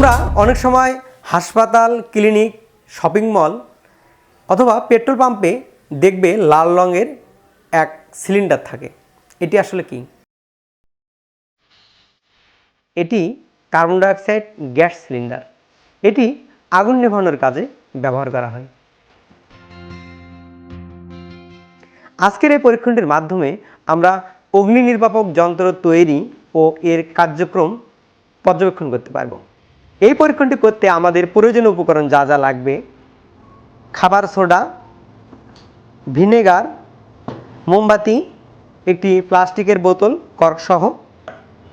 তোমরা অনেক সময় হাসপাতাল, ক্লিনিক, শপিং মল অথবা পেট্রোল পাম্পে দেখবে লাল রঙের এক সিলিন্ডার থাকে। এটি আসলে কি? এটি কার্বন ডাইঅক্সাইড গ্যাস সিলিন্ডার। এটি আগুন নেভানোর কাজে ব্যবহার করা হয়। আজকের এই পরীক্ষণটির মাধ্যমে আমরা অগ্নি নির্বাপক যন্ত্র তৈরি ও এর কার্যক্রম পর্যবেক্ষণ করতে পারব। এই পরীক্ষণটি করতে আমাদের প্রয়োজনীয় উপকরণ যা যা লাগবে: খাবার সোডা, ভিনেগার, মোমবাতি, একটি প্লাস্টিকের বোতল কর্কসহ,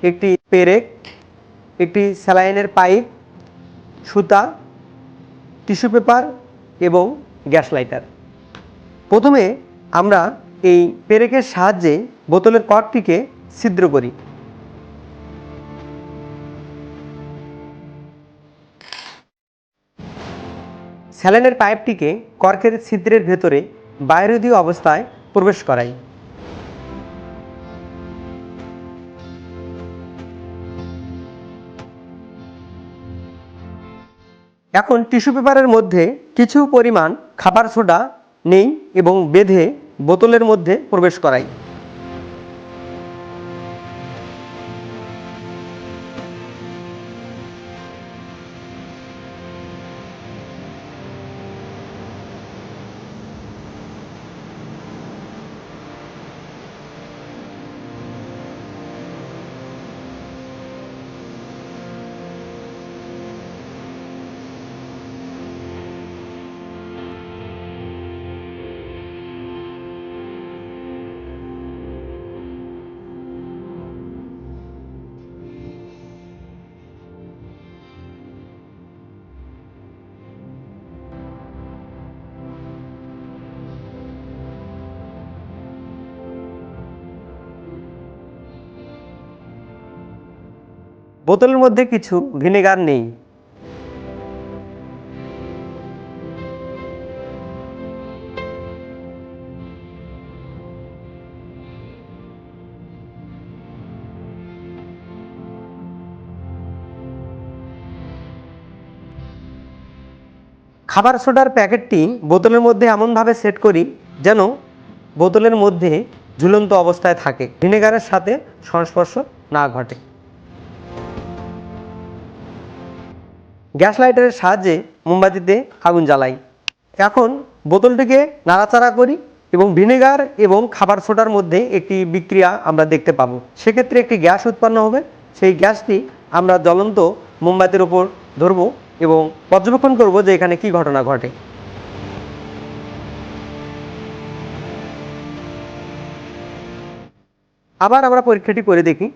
একটি পেরেক, একটি স্যালাইনের পাইপ, সুতা, টিস্যু পেপার এবং গ্যাস লাইটার। প্রথমে আমরা এই পেরেকের সাহায্যে বোতলের কর্কটিকে ছিদ্র করি। স্যালাইনের পাইপটিকে কর্কের ছিদ্রের ভেতরে বায়ুরোধী অবস্থায় প্রবেশ করাই। এখন টিস্যু পেপারের মধ্যে কিছু পরিমাণ খাবার সোডা নেই এবং বেঁধে বোতলের মধ্যে প্রবেশ করাই। বোতলের মধ্যে কিছু ভিনেগার নেই। খাবার সোডার প্যাকেটটি বোতলের মধ্যে এমনভাবে সেট করি যেন বোতলের মধ্যে ঝুলন্ত অবস্থায় থাকে, ভিনেগারের সাথে সংস্পর্শ না ঘটে। গ্যাস লাইটারের সাহায্যে মোমবাতিতে আগুন জ্বালাই। এখন বোতলটিকে নাড়াচাড়া করি এবং ভিনেগার এবং খাবার সোডার মধ্যে একটি বিক্রিয়া আমরা দেখতে পাবো। সেক্ষেত্রে একটি গ্যাস উৎপন্ন হবে। সেই গ্যাসটি আমরা জ্বলন্ত মোমবাতির ওপর ধরব এবং পর্যবেক্ষণ করব যে এখানে কি ঘটনা ঘটে। আবার আমরা পরীক্ষাটি করে দেখি।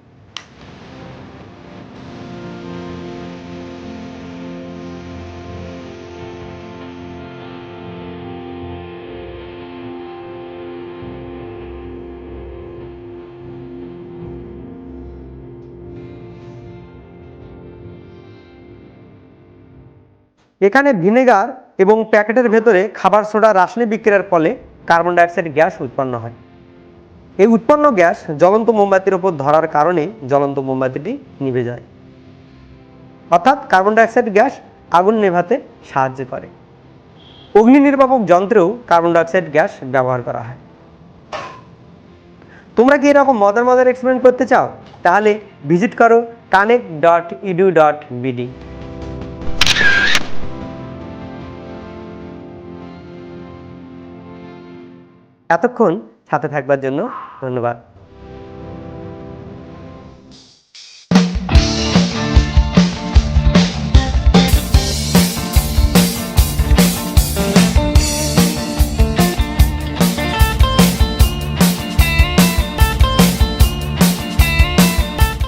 এখানে ভিনেগার এবং প্যাকেটের ভেতরে খাবার সোডা রাসায়নিক বিক্রিয়ার ফলে কার্বন ডাইঅক্সাইড গ্যাস উৎপন্ন হয়। এই উৎপন্ন গ্যাস জ্বলন্ত মোমবাতির উপর ধরার কারণে জ্বলন্ত মোমবাতিটি নিভে যায়। অর্থাৎ কার্বন ডাইঅক্সাইড গ্যাস আগুন নেভাতে সাহায্য করে। অগ্নি নির্বাপক যন্ত্রেও কার্বন ডাইঅক্সাইড গ্যাস ব্যবহার করা হয়। তোমরা কি এরকম মজার মজার এক্সপেরিমেন্ট করতে চাও? তাহলে ভিজিট করো connect.edu.bd। এতক্ষণ সাথে থাকবার জন্য ধন্যবাদ।